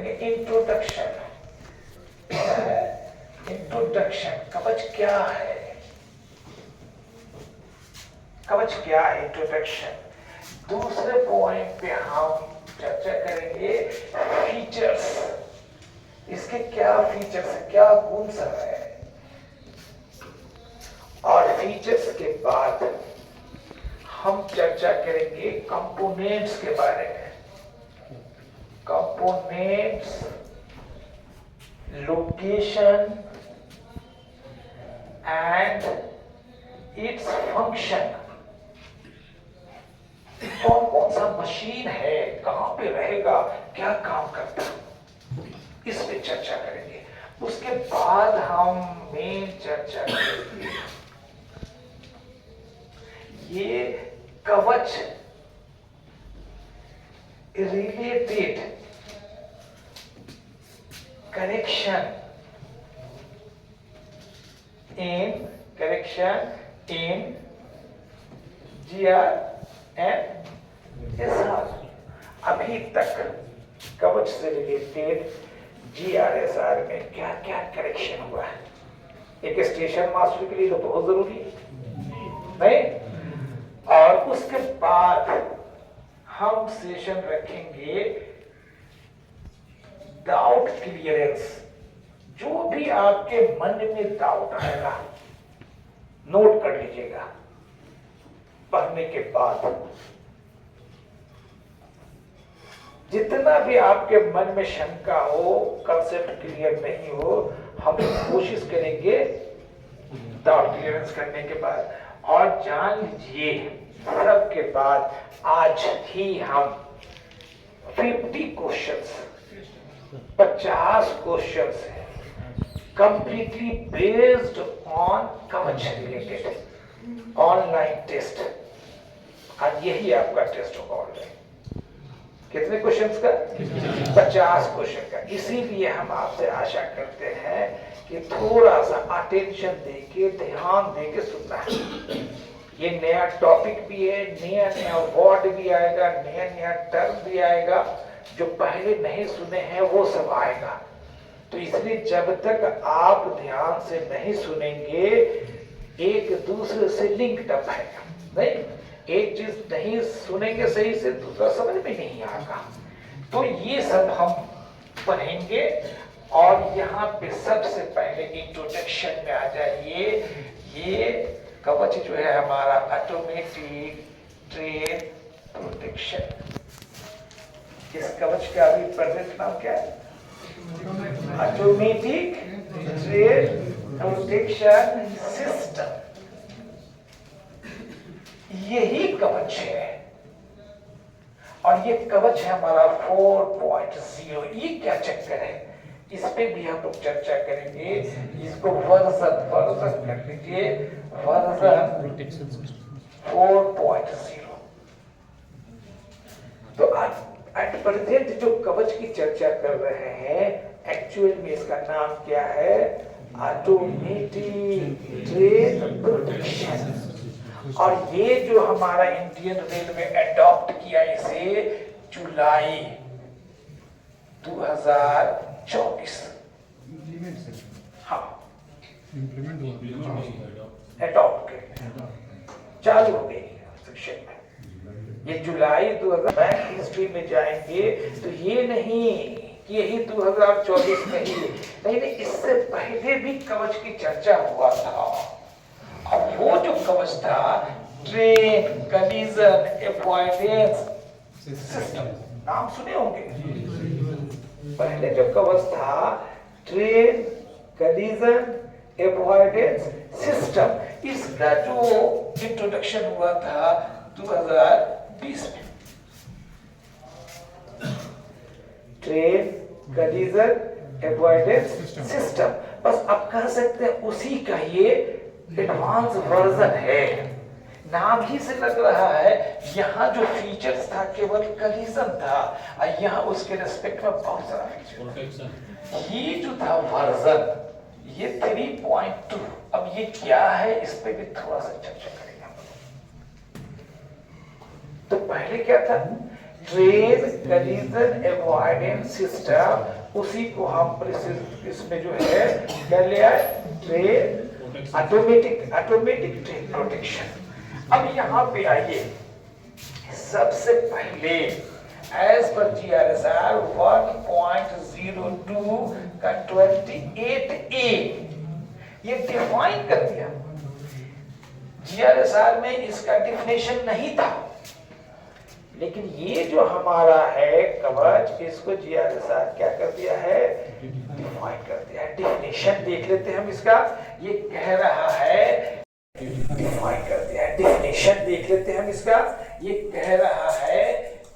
करेंगे introduction. Introduction, कवच क्या है, कवच क्या है, इंट्रोडक्शन। दूसरे पॉइंट पे हम चर्चा करेंगे फीचर्स, इसके क्या फीचर्स है, क्या गुण सब है। और फीचर्स के बाद हम चर्चा करेंगे कंपोनेंट्स के बारे में। Components, location and its function. कौन कौन सा मशीन है, कहां पे रहेगा, क्या काम करता है, इस पे चर्चा करेंगे। उसके बाद हम मेन चर्चा करेंगे ये कवच रिलेटेड करेक्शन इन GRSR। अभी तक कवच से रिलेटेड GRSR में क्या क्या करेक्शन हुआ है, एक स्टेशन मास्टर के लिए तो बहुत जरूरी है नहीं। और उसके बाद हम सेशन रखेंगे डाउट क्लियरेंस। जो भी आपके मन में डाउट आएगा नोट कर लीजिएगा पढ़ने के बाद। जितना भी आपके मन में शंका हो, कंसेप्ट क्लियर नहीं हो, हम कोशिश करेंगे डाउट क्लियरेंस करने के बाद। और जान लीजिए सब के बाद आज ही हम 50 questions, 50 questions completely based on कवच रिलेटेड ऑनलाइन टेस्ट। आज यही आपका टेस्ट होगा ऑनलाइन। कितने क्वेश्चंस का? 50 क्वेश्चन का। इसीलिए हम आपसे आशा करते हैं कि थोड़ा सा अटेंशन देके, ध्यान देके सुनना है। ये नया टॉपिक भी है, नया नया वर्ड भी आएगा, नया नया टर्म भी आएगा, जो पहले नहीं सुने हैं वो सब आएगा। तो इसलिए जब तक आप ध्यान से नहीं सुनेंगे, एक दूसरे से लिंक्ड अप है नहीं, एक चीज नहीं सुनेंगे सही से दूसरा समझ में नहीं आएगा। तो ये सब हम पढ़ेंगे। और यहाँ पे सबसे पहले इंट्रोडक्शन में आ जाइए। ये कवच जो है हमारा ऑटोमेटिक ट्रेन प्रोटेक्शन। इस कवच का अभी प्रेजेंट नाम क्या है? Automatic train protection system. यही कवच है। और ये कवच है हमारा 4.0। ये क्या चक्कर है, इस पे भी हम लोग चर्चा करेंगे। इसको वर्जन कर लीजिए, वर्जन 4.0। तो एट प्रेजेंट जो कवच की चर्चा कर रहे हैं, एक्चुअल में इसका नाम क्या है? Automatic train protection. और ये जो हमारा इंडियन रेलवे अडॉप्ट किया इसे जुलाई 2024। हाँ, अडॉप्ट चालू हो गई सेक्शन में। ये जुलाई 2000 हिस्ट्री में जाएंगे तो ये नहीं कि यही 2024 में ही नहीं, इससे पहले भी कवच की चर्चा हुआ था। अब वो जो कवच था ट्रेन कलीजन अवॉइडेंस सिस्टम, नाम सुने होंगे। पहले जो कवच था ट्रेन कलीजन अवॉइडेंस सिस्टम, इसका जो इंट्रोडक्शन हुआ था 2020 में। ट्रेन कलीजन अवॉइडेंस सिस्टम, बस आप कह सकते हैं उसी का ये एडवांस वर्जन है। नाम ही से लग रहा है यहाँ जो फीचर्स था केवल कलीजन था, और यहाँ उसके रेस्पेक्ट में बहुत सारा फीचर। ये जो था वर्जन, ये 3.2। अब ये क्या है, इस पे भी थोड़ा सा चर्चा करेंगे हम। तो पहले क्या था? ट्रेन कलीजन अवॉइडेंस सिस्टम, उसी को हम इसमें जो है क्या लिया है, ट्रेन ऑटोमेटिक ट्रेन प्रोटेक्शन। अब यहाँ पे आइए, सबसे पहले एज पर GRSR 1.02 का 28A ये डिफाइन कर दिया। GRSR में इसका डिफिनेशन नहीं था, लेकिन ये जो हमारा है कवच, इसको GRSR क्या कर दिया है, डिफाइन कर दिया है। डिफिनेशन देख लेते हैं हम इसका। ये कह रहा है, डिफाइन कर दिया है, डिफिनेशन देख लेते हैं हम इसका। ये कह रहा है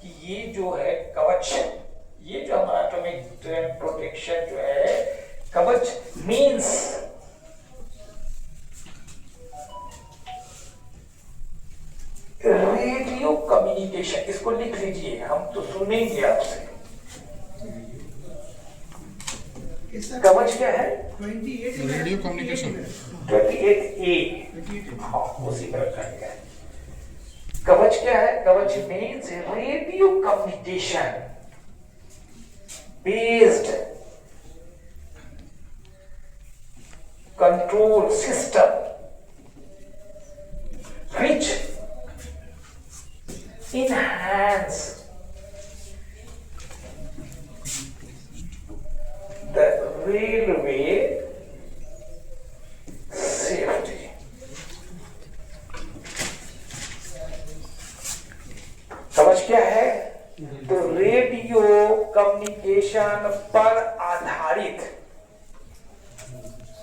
कि ये जो है कवच, ये जो हमारा एटॉमिक ट्रेन प्रोटेक्शन जो है कवच मींस रेडियो कम्युनिकेशन। इसको लिख लीजिए, हम तो सुनेंगे आपसे। कवच क्या है, रेडियो कम्युनिकेशन 28A, हाँ उसी पर रखा गया है। कवच क्या है, कवच means radio communication based control system which enhance the railway safety। समझ क्या है, तो रेडियो कम्युनिकेशन पर आधारित,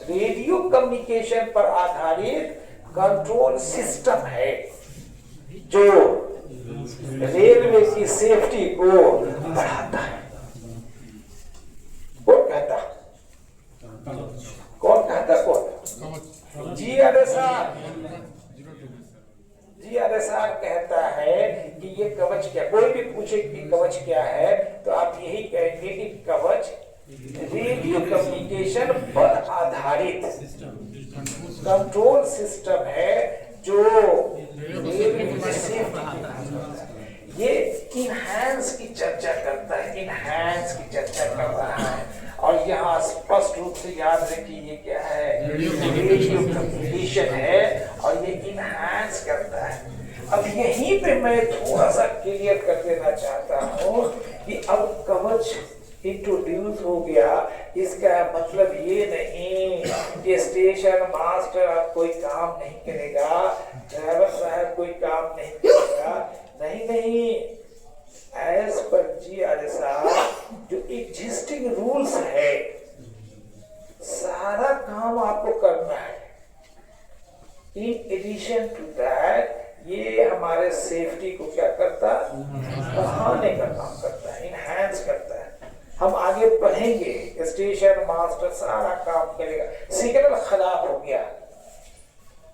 रेडियो कम्युनिकेशन पर आधारित कंट्रोल सिस्टम है जो रेलवे की सेफ्टी को बढ़ाता है। कौन कहता, कौन कहता, कौन, GRSR कहता है कि ये कवच क्या, कोई भी पूछे कि कवच क्या है तो आप यही कहेंगे कि कवच रेडियो कम्युनिकेशन पर आधारित कंट्रोल सिस्टम है जो ये इनहैंस की चर्चा करता है, इनहैंस की चर्चा कर रहा है। और यहाँ स्पष्ट रूप से याद रखिए ये क्या है, रेडियो कम्युनिकेशन है और ये इनहैंस करता है। अब यहीं पे मैं थोड़ा सा क्लियर कर देना चाहता हूँ कि अब कवच इंट्रोड्यूस हो गया, इसका मतलब ये नहीं कि स्टेशन मास्टर अब कोई काम नहीं करेगा, ड्राइवर साहब कोई काम नहीं करेगा, नहीं। एज पर GRSR जो एग्जिस्टिंग रूल्स है, सारा काम आपको करना है। इन एडिशन टू दैट ये हमारे सेफ्टी को क्या करता, बढ़ाने का काम करता है, इनहैंस करता है। हम आगे पढ़ेंगे, स्टेशन मास्टर सारा काम करेगा। सिग्नल खराब हो गया,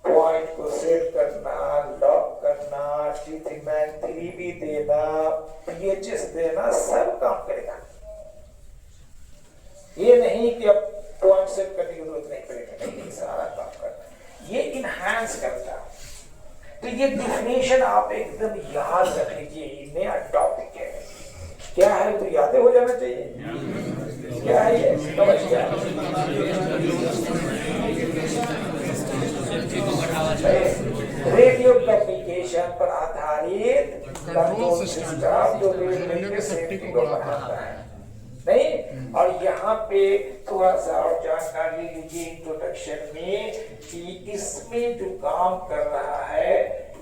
पॉइंट को सेट करना, लॉक करना, टीथीमैन 3B देना, PHS देना, सब काम करेगा। ये नहीं कि अब पॉइंट सेट करने की जरूरत नहीं पड़ेगा, नहीं, सारा काम करना, ये इनहैंस करता। तो ये डिफिनेशन आप एकदम याद रख लीजिए, ये नया टॉपिक है। क्या है तो याद हो जाना चाहिए। क्या है ये, समझ गया, रेडियो कम्युनिकेशन पर आधारित कंट्रोल सिस्टम जो रेलवे की सेफ्टी को बढ़ाता है, नहीं। और यहाँ पे थोड़ा सा और जानकारी लीजिए इंट्रोडक्शन में कि इसमें जो काम कर रहा है,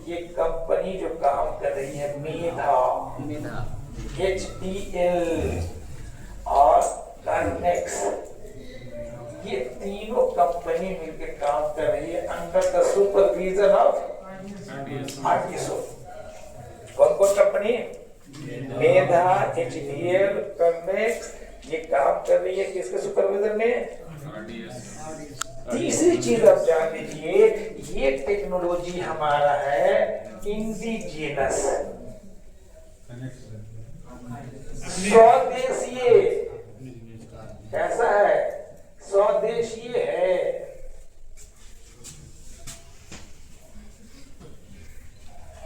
ये कंपनी जो काम कर रही है मेधा, HDL और कार्नेक्स, ये तीनों कंपनी मिलकर काम कर रही है under the supervision of RDSO। कौन कौन कंपनी, मेधा, HDL, कार्नेक्स, ये काम कर रही है किसके सुपरविजन में, तीसरी चीज आप जान लीजिए, ये टेक्नोलॉजी हमारा है इंडिजिनस, स्वदेशीय। कैसा है, स्वदेशीय है।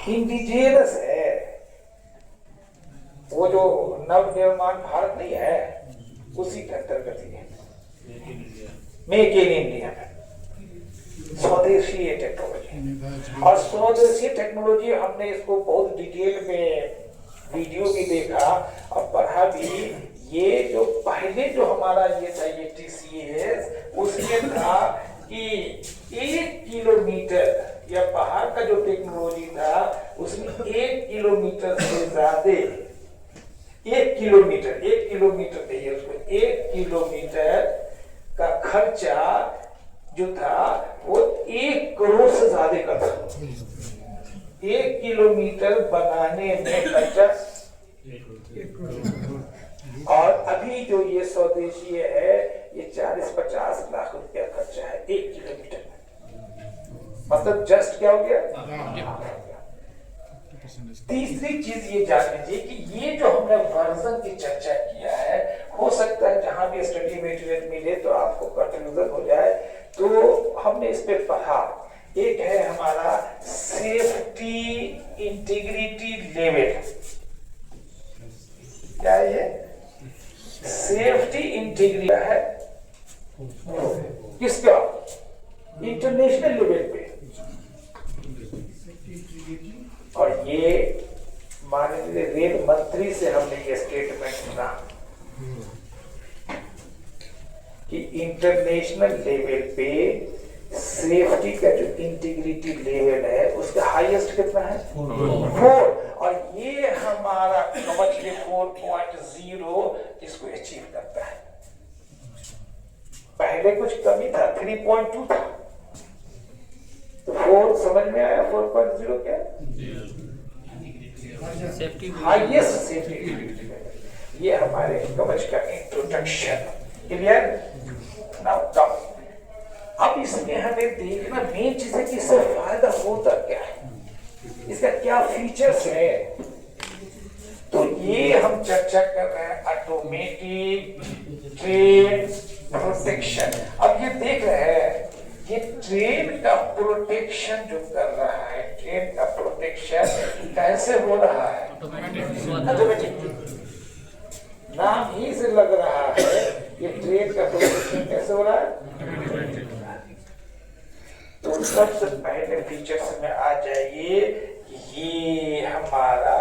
इंडिजिनस है, उसी के अंतर्गत ही है। मेक इन इंडिया, स्वदेशी टेक्नोलॉजी। और स्वदेशी टेक्नोलॉजी हमने इसको बहुत डिटेल में वीडियो भी देखा और पढ़ा भी। ये जो पहले जो हमारा ये था ये TCS, उसमें था कि 1 किलोमीटर या पहाड़ का जो टेक्नोलॉजी था उसमें 1 किलोमीटर से ज्यादा 1 किलोमीटर चाहिए उसको, 1 किलोमीटर का खर्चा जो था वो 1 करोड़ से ज्यादा का था। 1 किलोमीटर बनाने में खर्चा, और अभी जो ये स्वदेशी है ये 40-50 लाख रुपया खर्चा है 1 किलोमीटर में। मतलब जस्ट क्या हो गया। तीसरी चीज ये जान लीजिए कि ये जो हमने वर्जन की चर्चा किया है, हो सकता है जहां भी स्टडी मटेरियल मिले तो आपको कंफ्यूजन हो जाए, तो हमने इस पे पढ़ा। एक है हमारा सेफ्टी इंटीग्रिटी लेवल, क्या ये सेफ्टी इंटीग्रिटी है किसका, इंटरनेशनल लेवल पे। और ये माननीय रेल मंत्री से हमने ये स्टेटमेंट सुना कि इंटरनेशनल लेवल पे सेफ्टी का जो इंटीग्रिटी लेवल है उसका हाईएस्ट कितना है 4। और ये हमारा कवच के 4.0 इसको अचीव करता है। पहले कुछ कमी था, 3.2 था, तो 4 समझ में आया। 4.0 क्या हाईएस्ट सेफ्टी। ये हमारे कवच का इंट्रोडक्शन। क्लियर। नाउ अब इसमें हमें देखना मेन चीज है कि इससे फायदा होता क्या है, इसका क्या फीचर्स है। तो ये हम चर्चा कर रहे हैं ऑटोमेटिक ट्रेन प्रोटेक्शन। अब ये देख रहे हैं ये ट्रेन का प्रोटेक्शन जो कर रहा है, ट्रेन का प्रोटेक्शन कैसे हो रहा है, ऑटोमेटिक। नाम ही से लग रहा है ये ट्रेन का प्रोटेक्शन कैसे हो रहा है। तो सबसे पहले फीचर्स में आ जाइए, ये हमारा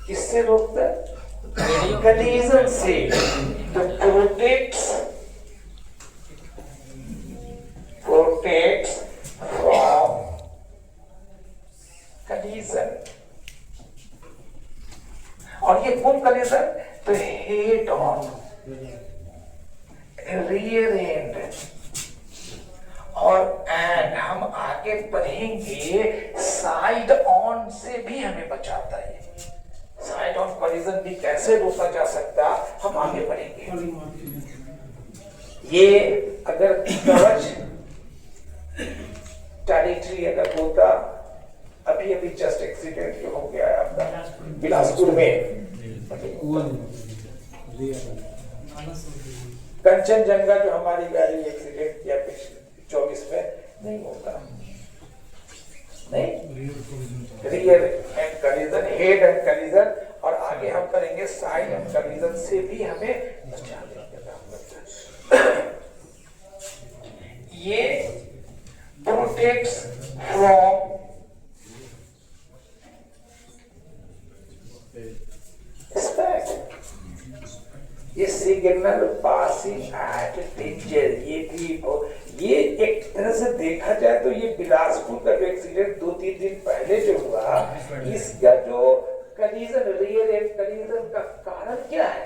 किससे रोकता है, कलीजन से। तो प्रोटेक्ट्स फ्रॉम कलीजन। और ये कौन कलीजन, तो हेड ऑन, रियर एंड और एंड हम आगे बढ़ेंगे साइड ऑन से भी हमें बचाता है। साइड ऑन कॉलिजन भी कैसे रोका जा सकता, हम आगे बढ़ेंगे। ये अगर कवच टेरिटरी अगर होता, अभी अभी जस्ट एक्सीडेंट हो गया है आपका बिलासपुर में, कंचनजंगा जो हमारी गाड़ी एक्सीडेंट किया 24 में, नहीं होता, नहीं। रियर एंड कलीजन, हेड एंड कलीजन, और आगे हम करेंगे साइड एंड कलीजन से भी हमें बचा देगा। ये प्रोटेक्ट्स फ्रॉम स्पैक, ये सिग्नल पासिंग एट डेंजर। ये एक तरह से देखा जाए तो ये बिलासपुर का जो एक्सीडेंट 2-3 दिन पहले जो हुआ, इसका जो कलीजन, रियर एंड कलीजन का कारण क्या है,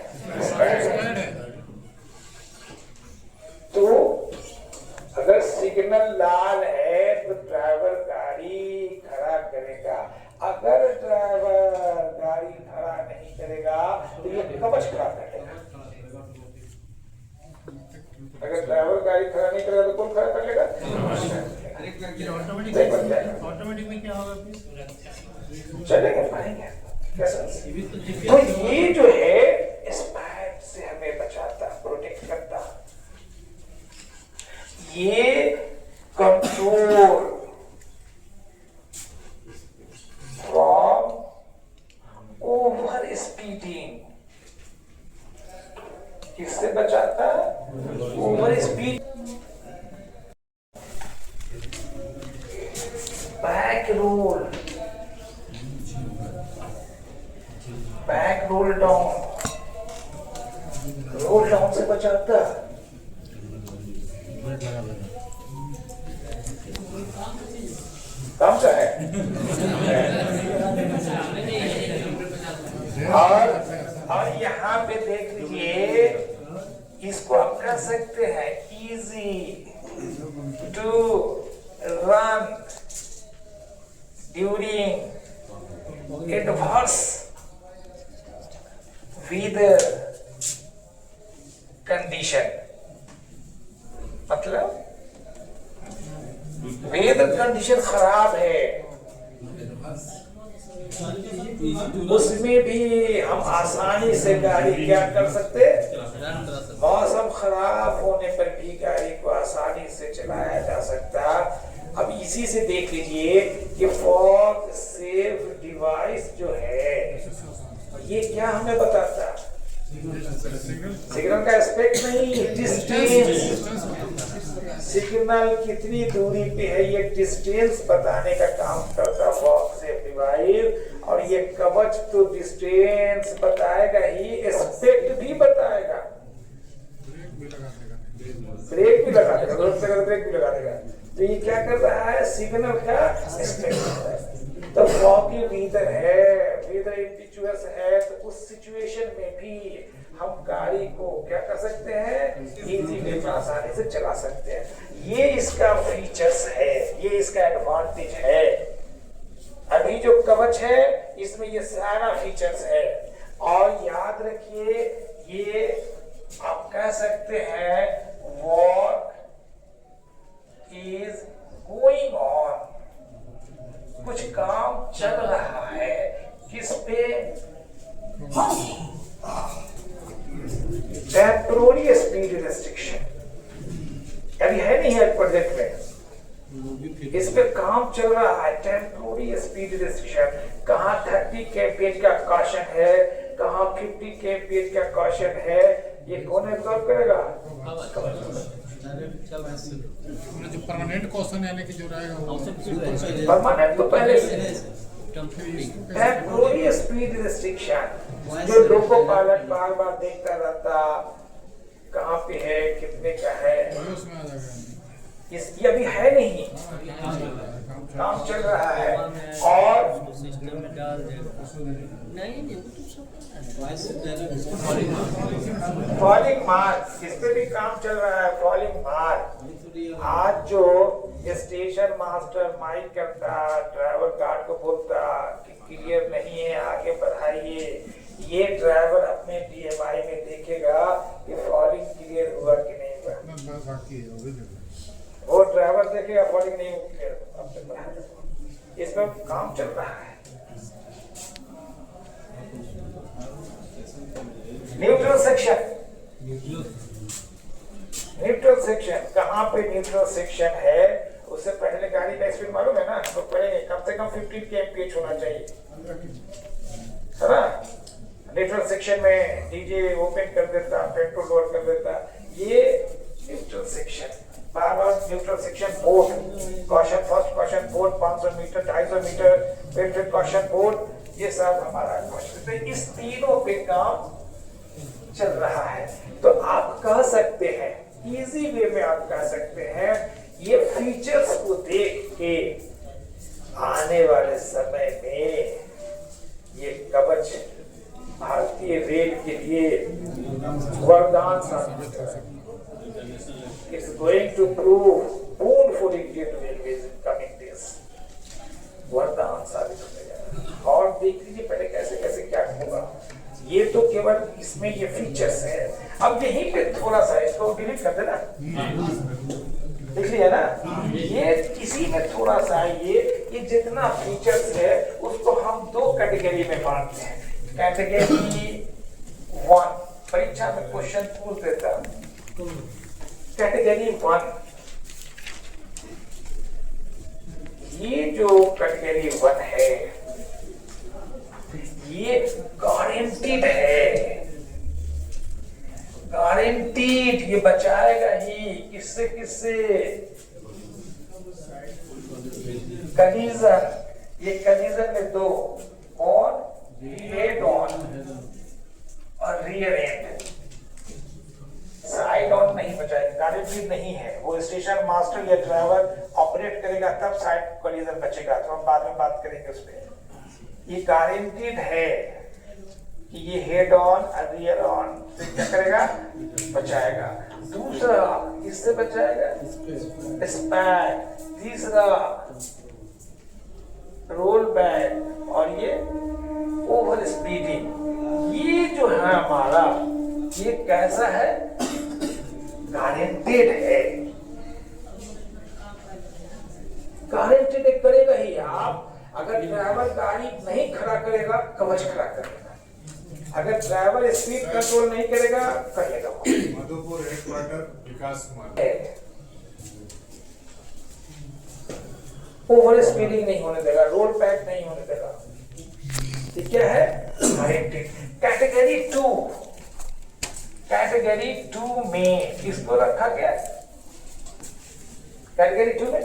तो अगर सिग्नल लाल है तो ड्राइवर गाड़ी खड़ा करेगा, अगर ड्राइवर गाड़ी खड़ा नहीं करेगा तो ये कवच खड़ा करेगा। अगर ड्राइवर गाड़ी खड़ा नहीं करेगा तो कौन खड़ा कर लेगा, ऑटोमेटिक में क्या होगा, चलेगा, पाएंगे कैसा। तो ये जो है स्पैक से हमें बचाता, प्रोटेक्ट करता। ये कंट्रोल फ्रॉम ओवर स्पीडिंग, किससे बचाता है? Over speed. Back roll down से बचाता है। काम का है। और यहाँ पे देख लीजिए, इसको आप कह सकते हैं easy to run during adverse weather condition. मतलब वेदर कंडीशन खराब है, उसमें भी हम आसानी से गाड़ी क्या कर सकते? मौसम खराब होने पर भी गाड़ी को आसानी से चलाया जा सकता। अब इसी से देख लीजिए कि फॉग सेफ डिवाइस जो है ये क्या हमें बताता? सिग्नल का एस्पेक्ट नहीं, डिस्टेंस। सिग्नल कितनी दूरी पे है ये डिस्टेंस बताने का काम करता फॉग सेफ डिवाइस। और ये कवच तो डिस्टेंस बताएगा ही, एस्पेक्ट भी बताएगा। ब्रेक भी लगा देगा, जरूरत पड़ेगा तो ब्रेक भी लगा देगा। तो ये क्या कर रहा है? सिग्नल का एस्पेक्ट। तो फॉगी वेदर है, वेदर इम्पिचुअस है, तो उस सिचुएशन में भी हम गाड़ी को क्या कर सकते हैं? इजी वे में आसानी से चला सकते हैं। ये इसका फीचर्स है, ये इसका एडवांटेज है। अभी जो कवच है इसमें ये सारा फीचर्स है। और याद रखिए, ये आप कह सकते हैं वॉक इज गोइंग ऑन, कुछ काम चल रहा है। किस पे? Temporary speed restriction. अभी है नहीं है प्रोजेक्ट में, इस पे काम चल रहा है। टेम्पोररी स्पीड रेस्ट्रिक्शन, कहाँ 30 kmph का कॉशन है, कहाँ 50 kmph का कॉशन है, ये कौन एब्जॉर्ब करेगा? जो परमानेंट क्वेश्चन यानी कि जो रहेगा वो परमानेंट तो पहले से। टेम्पोररी स्पीड रेस्ट्रिक्शन जो लोको पायलट बार बार देखता रहता, कहाँ पे है, कितने का है, उसमें आ जाएगा। इसकी अभी है नहीं, काम चल रहा है। और सिस्टम में डाल नहीं फॉलिंग मार्क, इस पे भी काम चल रहा है। फॉलिंग मार्क, आज जो स्टेशन मास्टर माइक करता, ड्राइवर गार्ड को बोलता कि क्लियर नहीं है, आगे बढ़ाइए, ये ड्राइवर अपने DMI में देखेगा कि फॉलिंग क्लियर हुआ कि नहीं हुआ। बाकी है, वो भी देखो। वो ड्राइवर देखेगा फॉलिंग नहीं हुई, इसमें काम चल रहा है। न्यूट्रल सेक्शन, न्यूट्रल सेक्शन कहाँ पे न्यूट्रल सेक्शन है? उससे पहले गाड़ी का स्पीड मालूम है ना, तो पहले कम से कम 15 kmph होना चाहिए, है ना? न्यूट्रल सेक्शन में डीजे ओपन कर देता, पेट्रोल लोड कर देता, ये न्यूट्रल सेक्शन। बार बार neutral section board, caution first caution board 500 metre, 250 metre, फिर कॉशन बोर्ड, ये सब हमारा क्वेश्चन। तो इस तीनों पे काम चल रहा है। तो आप कह सकते हैं, इजी वे में आप कह सकते हैं, ये फीचर्स को देख के आने वाले समय में ये कवच भारतीय रेल के लिए वरदान साबित होगा। It's going to prove boon for Indian Railways in coming days. वरदान साबित होगा। और देख लीजिए पहले कैसे कैसे क्या होगा। ये तो केवल इसमें ये फीचर्स है। अब यहीं पे थोड़ा सा इसको डिलीट कर देना, देख लिया ना? ये इसी में थोड़ा सा ये जितना फीचर्स है उसको हम दो कैटेगरी में बांटते हैं। कैटेगरी 1 परीक्षा में क्वेश्चन पूछ देता। कैटेगरी 1, ये जो कैटेगरी 1 है ये गारंटीड है, गारंटीड, ये बचाएगा ही। किससे किससे? कलीजन, ये कलीजन में दो, कौन? हेड ऑन और रियर एंड। साइड ऑन नहीं बचाएगा, गारंटीड नहीं है। वो स्टेशन मास्टर या ड्राइवर ऑपरेट करेगा तब साइड कलीजन बचेगा, तो हम बाद में बात करेंगे उस पर। ये गारंटीड है कि ये हेड ऑन और रियर ऑन से क्या करेगा? बचाएगा। दूसरा किससे बचाएगा? स्पैक। तीसरा रोल बैक, और ये ओवर स्पीडिंग। ये जो है हमारा, ये कैसा है? गारंटेड है। गारंटेड करेगा ही। आप अगर ड्राइवर गाड़ी नहीं खड़ा करेगा, कवच खड़ा करेगा। अगर ड्राइवर स्पीड कंट्रोल नहीं करेगा, करेगा। मधुपुर हेडक्वार्टर विकास कुमार। ओवर स्पीडिंग नहीं होने देगा, रोल बैक नहीं होने देगा। ये क्या है? गारंटेड। कैटेगरी 2, कैटेगरी 2 में किसको रखा गया? कैटेगरी 2 में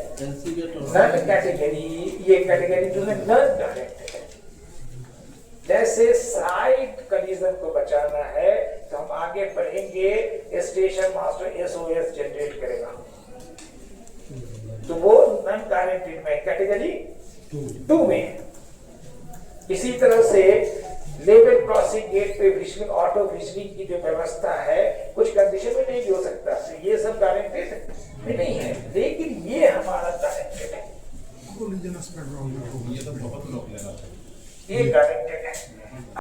नन कैटेगरी। ये कैटेगरी 2 में नन गारंटेड है। जैसे साइड कलीजन को बचाना है, तो हम आगे पढ़ेंगे स्टेशन मास्टर SOS जनरेट करेगा, तो वो नन गारंटेड में, कैटेगरी 2 में। इसी तरह से लेवल क्रॉसिंग गेट पे विजलिंग, ऑटो विजलिंग की जो व्यवस्था है, कुछ कंडीशन में नहीं भी हो सकता, तो ये सब गारंटेड भी नहीं है, लेकिन ये हमारा गारंटेड है। ये गारंटेड है।